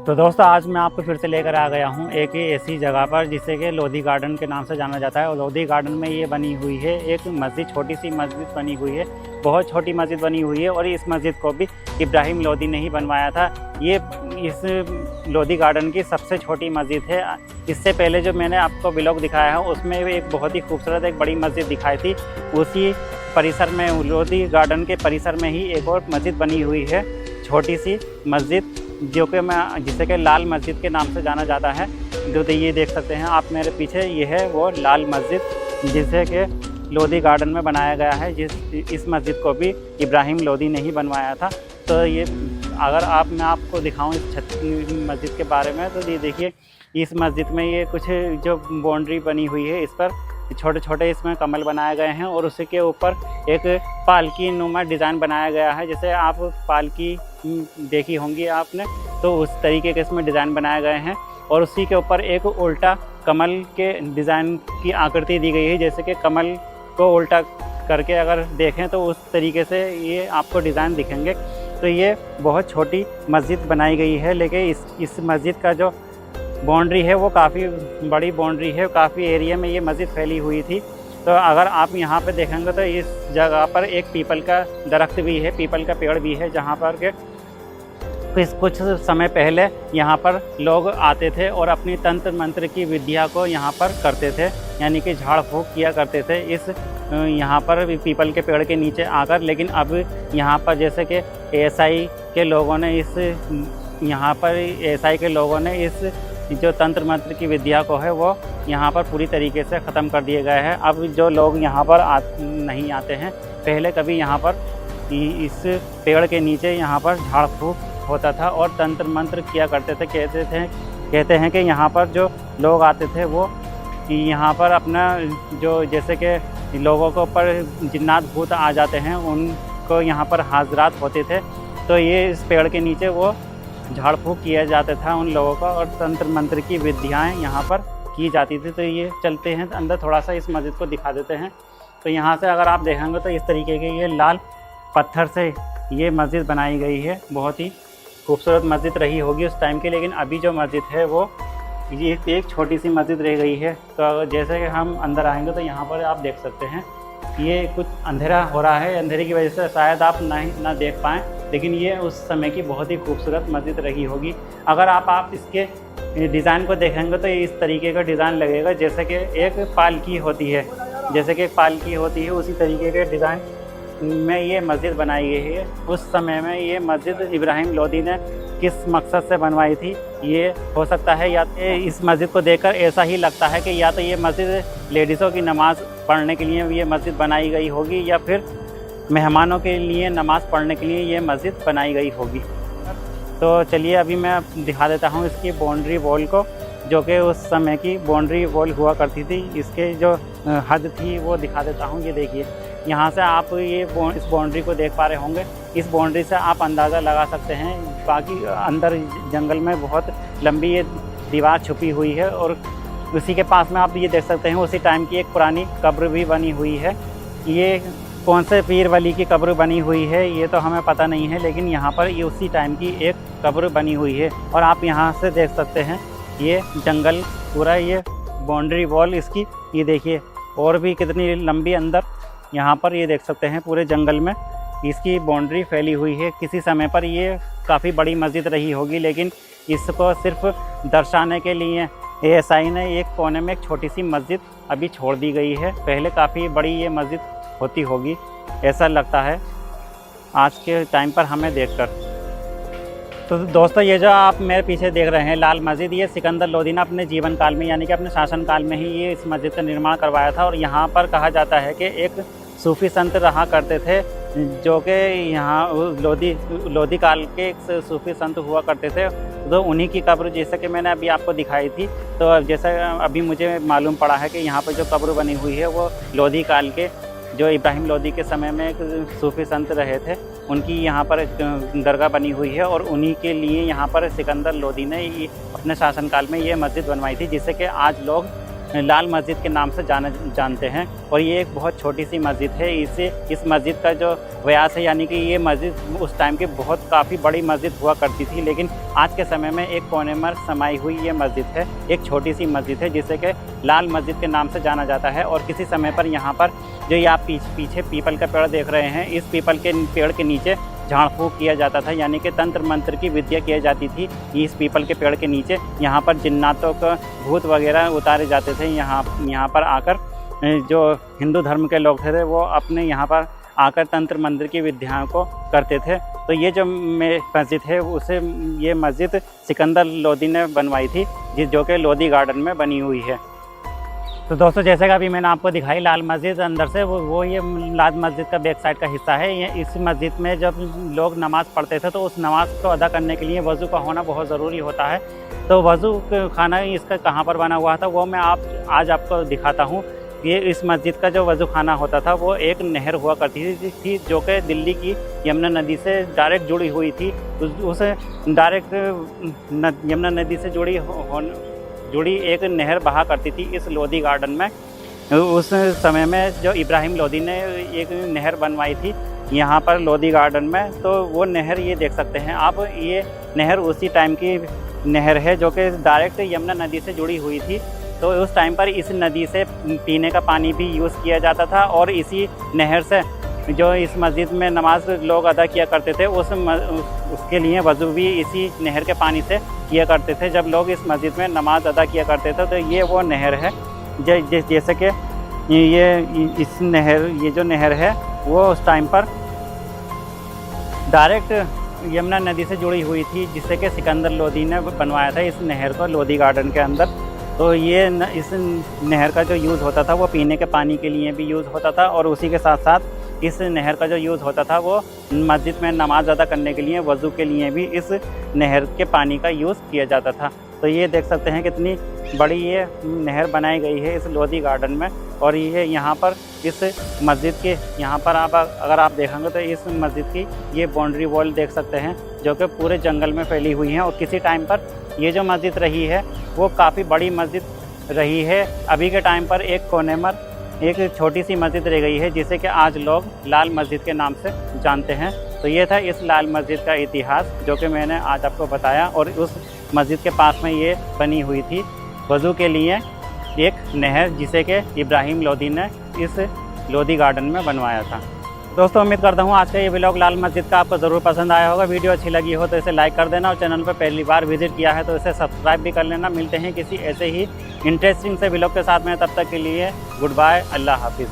तो दोस्तों आज मैं आपको फिर से लेकर आ गया हूँ एक ऐसी जगह पर जिसे कि लोधी गार्डन के नाम से जाना जाता है। और लोधी गार्डन में ये बनी हुई है एक मस्जिद, छोटी सी मस्जिद बनी हुई है, बहुत छोटी मस्जिद बनी हुई है। और इस मस्जिद को भी इब्राहिम लोधी ने ही बनवाया था। ये इस लोधी गार्डन की सबसे छोटी मस्जिद है। इससे पहले जो मैंने आपको व्लॉग दिखाया है उसमें एक बहुत ही खूबसूरत एक बड़ी मस्जिद दिखाई थी। उसी परिसर में, लोधी गार्डन के परिसर में ही एक और मस्जिद बनी हुई है, छोटी सी मस्जिद, जो कि जिसे कि लाल मस्जिद के नाम से जाना जाता है। जो ये देख सकते हैं आप मेरे पीछे, ये है वो लाल मस्जिद जिसे कि लोधी गार्डन में बनाया गया है। इस मस्जिद को भी इब्राहिम लोधी ने ही बनवाया था। तो ये अगर मैं आपको दिखाऊं इस मस्जिद के बारे में, तो ये देखिए इस मस्जिद में ये कुछ जो बाउंड्री बनी हुई है, इस पर छोटे छोटे इसमें कमल बनाए गए हैं और उसी के ऊपर एक पालकी नुमा डिज़ाइन बनाया गया है। जैसे आप पालकी देखी होंगी आपने, तो उस तरीके के इसमें डिज़ाइन बनाए गए हैं। और उसी के ऊपर एक उल्टा कमल के डिज़ाइन की आकृति दी गई है। जैसे कि कमल को उल्टा करके अगर देखें तो उस तरीके से ये आपको डिज़ाइन दिखेंगे। तो ये बहुत छोटी मस्जिद बनाई गई है, लेकिन इस मस्जिद का जो बाउंड्री है वो काफ़ी बड़ी बाउंड्री है। काफ़ी एरिया में ये मस्जिद फैली हुई थी। तो अगर आप यहाँ पे देखेंगे तो इस जगह पर एक पीपल का दरख्त भी है, पीपल का पेड़ भी है, जहाँ पर के कुछ समय पहले यहाँ पर लोग आते थे और अपनी तंत्र मंत्र की विद्या को यहाँ पर करते थे, यानी कि झाड़ फूँक किया करते थे इस यहाँ पर पीपल के पेड़ के नीचे आकर। लेकिन अब यहाँ पर जैसे कि एएसआई के लोगों ने इस जो तंत्र मंत्र की विद्या को है वो यहाँ पर पूरी तरीके से ख़त्म कर दिए गए हैं। अब जो लोग यहाँ पर नहीं आते हैं, पहले कभी यहाँ पर इस पेड़ के नीचे यहाँ पर झाड़ फूँक होता था और तंत्र मंत्र किया करते थे। कहते हैं कि यहाँ पर जो लोग आते थे वो यहाँ पर अपना जो, जैसे कि लोगों के ऊपर जिन्नात भूत आ जाते हैं, उनको यहाँ पर हाजरात होते थे। तो ये इस पेड़ के नीचे वो झाड़ फूँक किया जाता था उन लोगों का, और तंत्र मंत्र की विद्याएं यहाँ पर की जाती थी। तो ये चलते हैं अंदर, थोड़ा सा इस मस्जिद को दिखा देते हैं। तो यहाँ से अगर आप देखेंगे तो इस तरीके के ये लाल पत्थर से ये मस्जिद बनाई गई है। बहुत ही खूबसूरत मस्जिद रही होगी उस टाइम की। लेकिन अभी जो मस्जिद है वो ये एक छोटी सी मस्जिद रह गई है। तो जैसे कि हम अंदर आएंगे तो यहाँ पर आप देख सकते हैं ये कुछ अंधेरा हो रहा है, अंधेरे की वजह से शायद आप ना देख पाएँ, लेकिन ये उस समय की बहुत ही खूबसूरत मस्जिद रही होगी। अगर आप इसके डिज़ाइन को देखेंगे तो इस तरीके का डिज़ाइन लगेगा जैसे कि एक पालकी होती है, उसी तरीके के डिज़ाइन में ये मस्जिद बनाई गई है। उस समय में ये मस्जिद इब्राहिम लोधी ने किस मकसद से बनवाई थी, ये हो सकता है या इस मस्जिद को देखकर ऐसा ही लगता है कि या तो ये मस्जिद लेडीज़ों की नमाज़ पढ़ने के लिए ये मस्जिद बनाई गई होगी, या फिर मेहमानों के लिए नमाज़ पढ़ने के लिए ये मस्जिद बनाई गई होगी। तो चलिए अभी मैं दिखा देता हूँ इसकी बाउंड्री वॉल को, जो कि उस समय की बाउंड्री वॉल हुआ करती थी। इसके जो हद थी वो दिखा देता हूँ। ये देखिए, यहाँ से आप इस बाउंड्री को देख पा रहे होंगे। इस बाउंड्री से आप अंदाज़ा लगा सकते हैं बाकी अंदर जंगल में बहुत लंबी ये दीवार छुपी हुई है। और उसी के पास में आप ये देख सकते हैं उसी टाइम की एक पुरानी कब्र भी बनी हुई है। ये कौन से पीर वली की कब्र बनी हुई है ये तो हमें पता नहीं है, लेकिन यहाँ पर ये उसी टाइम की एक कब्र बनी हुई है। और आप यहाँ से देख सकते हैं ये जंगल पूरा, ये बाउंड्री वॉल इसकी, ये देखिए और भी कितनी लंबी अंदर यहाँ पर ये देख सकते हैं पूरे जंगल में इसकी बाउंड्री फैली हुई है। किसी समय पर ये काफ़ी बड़ी मस्जिद रही होगी, लेकिन इसको सिर्फ दर्शाने के लिए एएसआई ने एक कोने में एक छोटी सी मस्जिद अभी छोड़ दी गई है। पहले काफ़ी बड़ी ये मस्जिद होती होगी, ऐसा लगता है आज के टाइम पर हमें देखकर। तो दोस्तों ये जो आप मेरे पीछे देख रहे हैं लाल मस्जिद, ये सिकंदर लोधी ने अपने जीवन काल में, यानी कि अपने शासन काल में ही ये इस मस्जिद का निर्माण करवाया था। और यहाँ पर कहा जाता है कि एक सूफ़ी संत रहा करते थे, जो कि यहाँ लोधी काल के एक सूफ़ी संत हुआ करते थे। तो उन्हीं की कब्र, जैसे कि मैंने अभी आपको दिखाई थी, तो जैसा अभी मुझे मालूम पड़ा है कि यहाँ पर जो कब्र बनी हुई है वो लोधी काल के, जो इब्राहिम लोधी के समय में एक सूफ़ी संत रहे थे, उनकी यहाँ पर दरगाह बनी हुई है। और उन्हीं के लिए यहाँ पर सिकंदर लोधी ने अपने शासनकाल में ये मस्जिद बनवाई थी, जिससे कि आज लोग लाल मस्जिद के नाम से जानते हैं। और ये एक बहुत छोटी सी मस्जिद है। इस मस्जिद का जो व्यास है, यानी कि ये मस्जिद उस टाइम की काफ़ी बड़ी मस्जिद हुआ करती थी, लेकिन आज के समय में एक कोने में समाई हुई ये मस्जिद है। एक छोटी सी मस्जिद है जिसे कि लाल मस्जिद के नाम से जाना जाता है। और किसी समय पर यहाँ पर जो ये आप पीछे पीपल का पेड़ देख रहे हैं, इस पीपल के पेड़ के नीचे झाड़ फूँक किया जाता था, यानी कि तंत्र मंत्र की विद्या की जाती थी। इस पीपल के पेड़ के नीचे यहाँ पर जिन्नातों का भूत वगैरह उतारे जाते थे। यहाँ पर आकर जो हिंदू धर्म के लोग थे वो अपने यहाँ पर आकर तंत्र मंत्र की विद्याओं को करते थे। तो ये जो मस्जिद है ये मस्जिद सिकंदर लोदी ने बनवाई थी, जो कि लोदी गार्डन में बनी हुई है। तो दोस्तों, जैसे कि अभी मैंने आपको दिखाई लाल मस्जिद अंदर से, वो ये लाल मस्जिद का बैक साइड का हिस्सा है। ये इस मस्जिद में जब लोग नमाज़ पढ़ते थे तो उस नमाज़ को अदा करने के लिए वज़ू का होना बहुत ज़रूरी होता है। तो वज़ू खाना इसका कहाँ पर बना हुआ था वो मैं आज आपको दिखाता हूँ। ये इस मस्जिद का जो वज़ू खाना होता था वो एक नहर हुआ करती थी, जो कि दिल्ली की यमुना नदी से डायरेक्ट जुड़ी हुई थी। उस डायरेक्ट यमुना नदी से जुड़ी एक नहर बहा करती थी इस लोदी गार्डन में। उस समय में जो इब्राहिम लोदी ने एक नहर बनवाई थी यहाँ पर लोदी गार्डन में, तो वो नहर ये देख सकते हैं आप। ये नहर उसी टाइम की नहर है जो कि डायरेक्ट यमुना नदी से जुड़ी हुई थी। तो उस टाइम पर इस नदी से पीने का पानी भी यूज़ किया जाता था, और इसी नहर से जो इस मस्जिद में नमाज लोग अदा किया करते थे उसके लिए वज़ू भी इसी नहर के पानी से किया करते थे। जब लोग इस मस्जिद में नमाज अदा किया करते थे तो ये वो नहर है। जैसे कि ये जो नहर है वो उस टाइम पर डायरेक्ट यमुना नदी से जुड़ी हुई थी, जिससे कि सिकंदर लोदी ने बनवाया था इस नहर को लोदी गार्डन के अंदर। तो इस नहर का जो यूज़ होता था वो पीने के पानी के लिए भी यूज़ होता था, और उसी के साथ साथ इस नहर का जो यूज़ होता था वो मस्जिद में नमाज अदा करने के लिए, वज़ू के लिए भी इस नहर के पानी का यूज़ किया जाता था। तो ये देख सकते हैं कितनी बड़ी ये नहर बनाई गई है इस लोदी गार्डन में। और ये यहाँ पर इस मस्जिद के यहाँ पर अगर आप देखेंगे तो इस मस्जिद की ये बाउंड्री वॉल देख सकते हैं, जो कि पूरे जंगल में फैली हुई हैं। और किसी टाइम पर ये जो मस्जिद रही है वो काफ़ी बड़ी मस्जिद रही है। अभी के टाइम पर एक कोने में एक छोटी सी मस्जिद रह गई है, जिसे कि आज लोग लाल मस्जिद के नाम से जानते हैं। तो ये था इस लाल मस्जिद का इतिहास, जो कि मैंने आज आपको बताया। और उस मस्जिद के पास में ये बनी हुई थी वज़ू के लिए एक नहर, जिसे कि इब्राहिम लोदी ने इस लोदी गार्डन में बनवाया था। दोस्तों, उम्मीद करता हूँ आज का ये व्लॉग लाल मस्जिद का आपको ज़रूर पसंद आया होगा। वीडियो अच्छी लगी हो तो इसे लाइक कर देना, और चैनल पर पहली बार विजिट किया है तो इसे सब्सक्राइब भी कर लेना। मिलते हैं किसी ऐसे ही इंटरेस्टिंग से व्लॉग के साथ में, तब तक के लिए गुड बाय, अल्लाह हाफिज़।